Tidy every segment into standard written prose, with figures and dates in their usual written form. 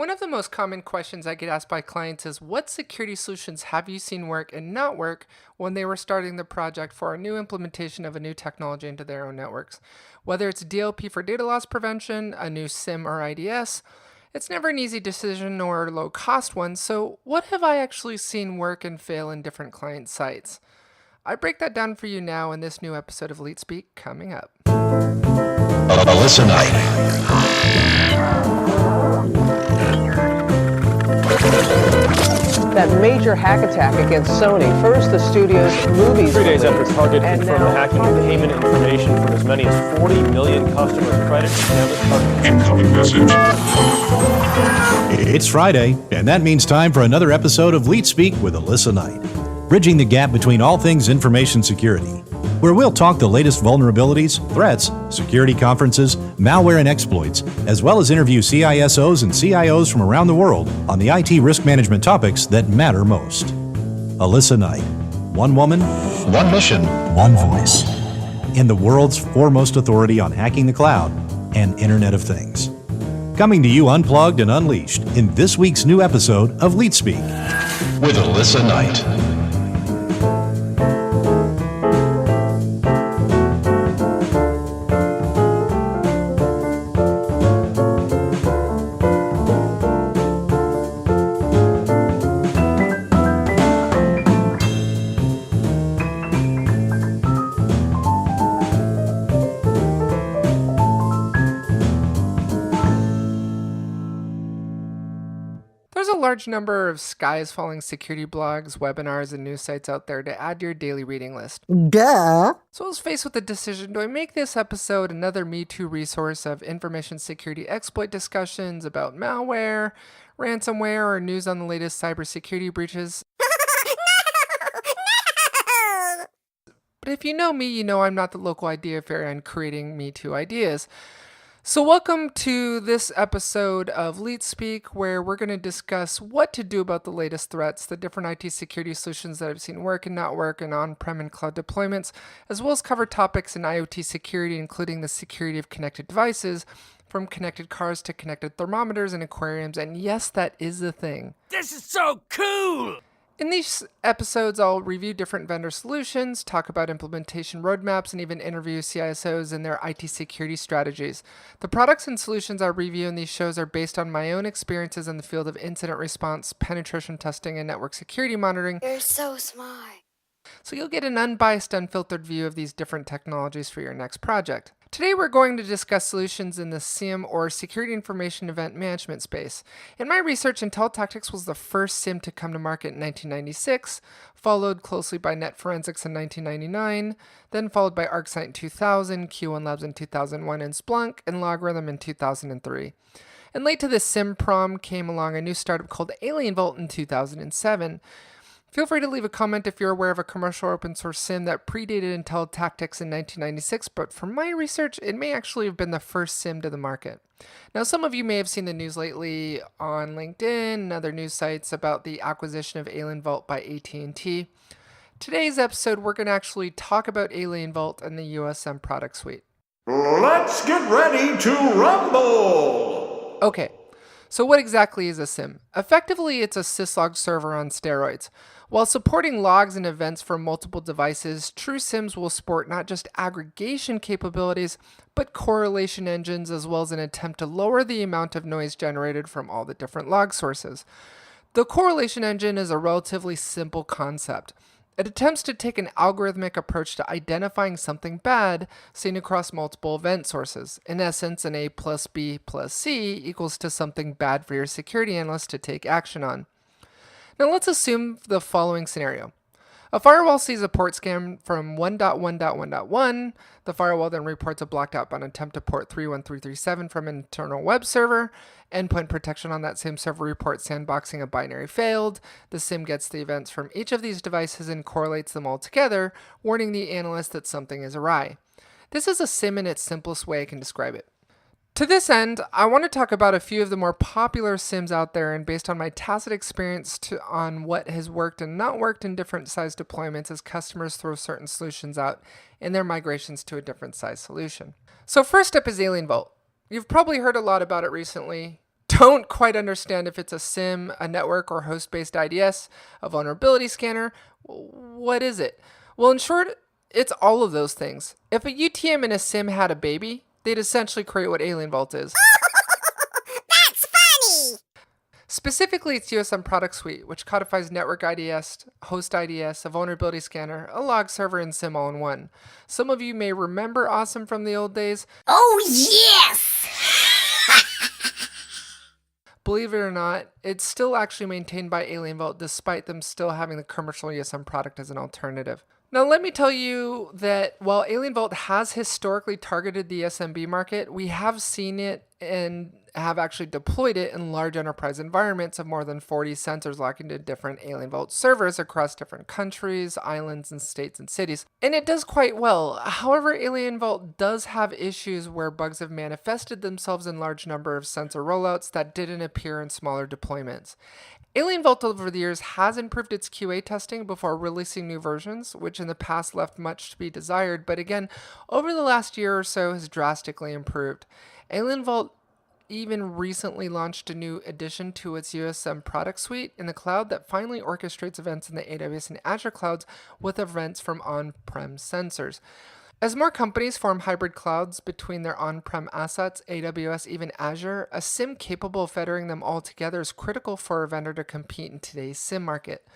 One of the most common questions I get asked by clients is, what security solutions have you seen work and not work when they were starting the project for a new implementation of a new technology into their own networks? Whether it's DLP for data loss prevention, a new SIEM or IDS, it's never an easy decision nor a low-cost one, so what have I actually seen work and fail in different client sites? I break that down for you now in this new episode of LeetSpeak coming up. Alissa Knight. That major hack attack against Sony. First, the studio's movies. 3 days after Target confirmed hacking payment information from as many as 40 million customers' credit. Incoming message. It's Friday, and that means time for another episode of LeetSpeak with Alissa Knight, bridging the gap between all things information security, where we'll talk the latest vulnerabilities, threats, security conferences, malware and exploits, as well as interview CISOs and CIOs from around the world on the IT risk management topics that matter most. Alissa Knight, one woman, One mission. one voice, and the world's foremost authority on hacking the cloud and Internet of Things. Coming to you unplugged and unleashed in this week's new episode of LeetSpeak With Alissa Knight. There's a large number of sky is falling security blogs, webinars, and news sites out there to add to your daily reading list. Duh. So I was faced with the decision, do I make this episode another Me Too resource of information security exploit discussions about malware, ransomware, or news on the latest cybersecurity breaches? But if you know me, you know I'm not the local idea fairy on creating Me Too ideas. So welcome to this episode of LeetSpeak, where we're going to discuss what to do about the latest threats, the different IT security solutions that I've seen work and not work in on-prem and cloud deployments, as well as cover topics in IoT security, including the security of connected devices, from connected cars to connected thermometers and aquariums, and yes, that is the thing. This is so cool! In these episodes, I'll review different vendor solutions, talk about implementation roadmaps, and even interview CISOs and their IT security strategies. The products and solutions I review in these shows are based on my own experiences in the field of incident response, penetration testing, and network security monitoring. You're so smart. So you'll get an unbiased, unfiltered view of these different technologies for your next project. Today we're going to discuss solutions in the SIEM or Security Information Event Management space. In my research, Intel Tactics was the first SIEM to come to market in 1996, followed closely by Net Forensics in 1999, then followed by ArcSight in 2000, Q1 Labs in 2001, and Splunk and Logarithm in 2003. And late to this SIEM prom came along a new startup called AlienVault in 2007. Feel free to leave a comment if you're aware of a commercial or open source SIEM that predated Intel Tactics in 1996, but from my research, it may actually have been the first SIEM to the market. Now, some of you may have seen the news lately on LinkedIn and other news sites about the acquisition of AlienVault by AT&T. Today's episode, we're going to actually talk about AlienVault and the USM product suite. Let's get ready to rumble! Okay, so what exactly is a SIEM? Effectively, it's a syslog server on steroids. While supporting logs and events for multiple devices, true SIEMs will support not just aggregation capabilities, but correlation engines, as well as an attempt to lower the amount of noise generated from all the different log sources. The correlation engine is a relatively simple concept. It attempts to take an algorithmic approach to identifying something bad seen across multiple event sources. In essence, an A plus B plus C equals to something bad for your security analyst to take action on. Now let's assume the following scenario. A firewall sees a port scan from 1.1.1.1. The firewall then reports a blocked outbound attempt to port 31337 from an internal web server. Endpoint protection on that same server reports sandboxing a binary failed. The SIEM gets the events from each of these devices and correlates them all together, warning the analyst that something is awry. This is a SIEM in its simplest way I can describe it. To this end, I want to talk about a few of the more popular SIEMs out there, and based on my tacit experience on what has worked and not worked in different size deployments as customers throw certain solutions out in their migrations to a different size solution. So first up is AlienVault. You've probably heard a lot about it recently. don't quite understand if it's a SIEM, a network or host-based IDS, a vulnerability scanner, what is it? Well, in short, it's all of those things. If a UTM and a SIEM had a baby, they'd essentially create what AlienVault is. That's funny! Specifically, it's USM product suite, which codifies network IDS, host IDS, a vulnerability scanner, a log server, and SIEM all in one. Some of you may remember Awesome from the old days. Oh, yes! Believe it or not, it's still actually maintained by AlienVault despite them still having the commercial USM product as an alternative. Now let me tell you that while AlienVault has historically targeted the SMB market, we have seen it and have actually deployed it in large enterprise environments of more than 40 sensors locked into different AlienVault servers across different countries, islands, and states and cities. And it does quite well. However, AlienVault does have issues where bugs have manifested themselves in large number of sensor rollouts that didn't appear in smaller deployments. AlienVault over the years has improved its QA testing before releasing new versions, which in the past left much to be desired, but again, over the last year or so has drastically improved. AlienVault even recently launched a new addition to its USM product suite in the cloud that finally orchestrates events in the AWS and Azure clouds with events from on-prem sensors. As more companies form hybrid clouds between their on-prem assets, AWS, even Azure, a SIEM capable of federating them all together is critical for a vendor to compete in today's SIEM market.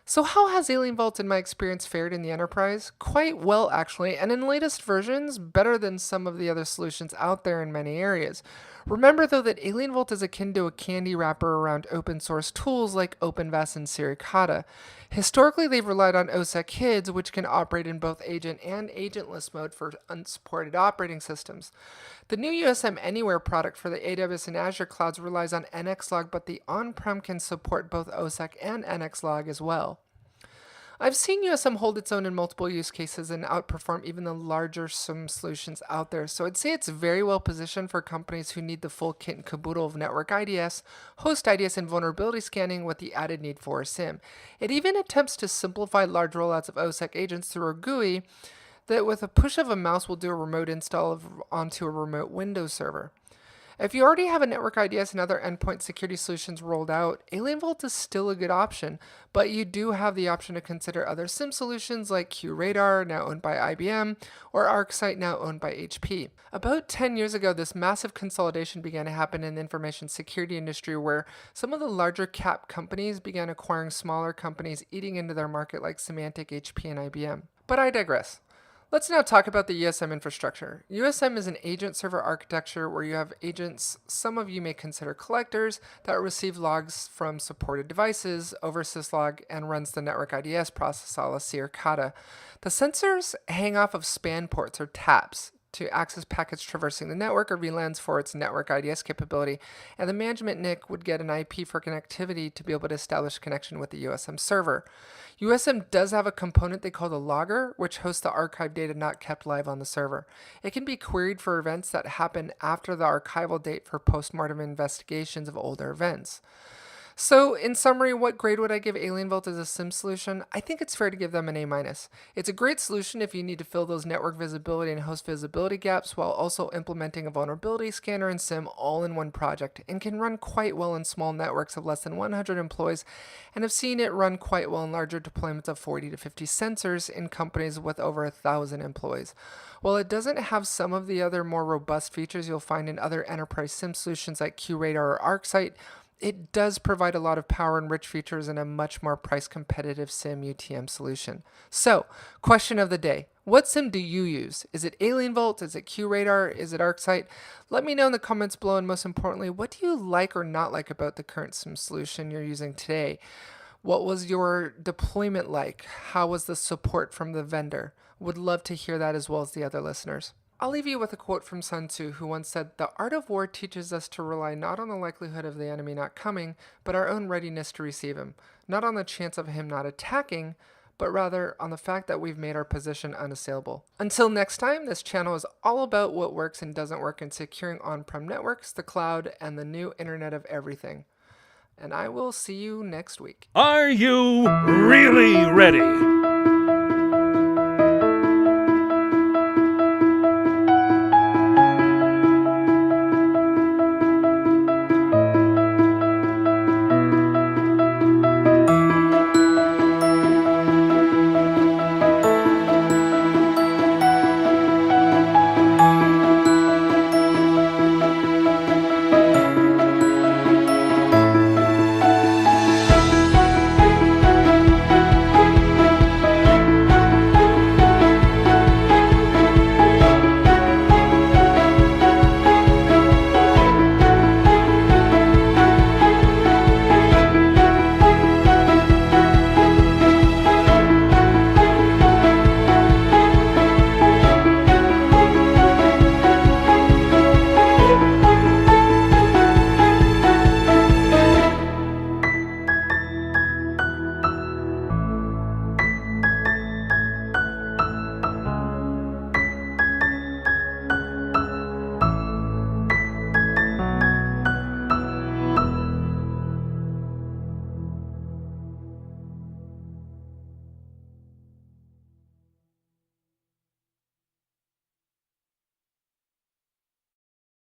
So how has AlienVault in my experience fared in the enterprise? Quite well actually, and in latest versions, better than some of the other solutions out there in many areas. Remember though that AlienVault is akin to a candy wrapper around open source tools like OpenVAS and Suricata. Historically, they've relied on OSEC HIDs, which can operate in both agent and agentless mode for unsupported operating systems. The new USM Anywhere product for the AWS and Azure clouds relies on NXLog, but the on-prem can support both OSEC and NXLog as well. I've seen USM hold its own in multiple use cases and outperform even the larger SIEM solutions out there, so I'd say it's very well positioned for companies who need the full kit and caboodle of network IDS, host IDS, and vulnerability scanning with the added need for a SIEM. It even attempts to simplify large rollouts of OSEC agents through a GUI that with a push of a mouse will do a remote install onto a remote Windows server. If you already have a network IDS and other endpoint security solutions rolled out, AlienVault is still a good option, but you do have the option to consider other SIEM solutions like QRadar, now owned by IBM, or ArcSight, now owned by HP. About 10 years ago, this massive consolidation began to happen in the information security industry where some of the larger cap companies began acquiring smaller companies, eating into their market like Symantec, HP, and IBM. But I digress. Let's now talk about the USM infrastructure. USM is an agent server architecture where you have agents some of you may consider collectors that receive logs from supported devices over syslog and runs the network IDS process a la Suricata. The sensors hang off of span ports or taps to access packets traversing the network or VLANs for its network IDS capability, and the management NIC would get an IP for connectivity to be able to establish connection with the USM server. USM does have a component they call the logger, which hosts the archive data not kept live on the server. It can be queried for events that happen after the archival date for postmortem investigations of older events. So, in summary, what grade would I give AlienVault as a SIEM solution? I think it's fair to give them an A-. It's a great solution if you need to fill those network visibility and host visibility gaps while also implementing a vulnerability scanner and SIEM all in one project, and can run quite well in small networks of less than 100 employees, and have seen it run quite well in larger deployments of 40 to 50 sensors in companies with over 1,000 employees. While it doesn't have some of the other more robust features you'll find in other enterprise SIEM solutions like QRadar or ArcSight, it does provide a lot of power and rich features in a much more price competitive SIEM UTM solution. So, question of the day. What SIEM do you use? Is it AlienVault? Is it QRadar? Is it ArcSight? Let me know in the comments below, and most importantly, what do you like or not like about the current SIEM solution you're using today? What was your deployment like? How was the support from the vendor? Would love to hear that as well as the other listeners. I'll leave you with a quote from Sun Tzu, who once said, "The art of war teaches us to rely not on the likelihood of the enemy not coming, but our own readiness to receive him. Not on the chance of him not attacking, but rather on the fact that we've made our position unassailable." Until next time, this channel is all about what works and doesn't work in securing on-prem networks, the cloud, and the new Internet of Everything. And I will see you next week. Are you really ready?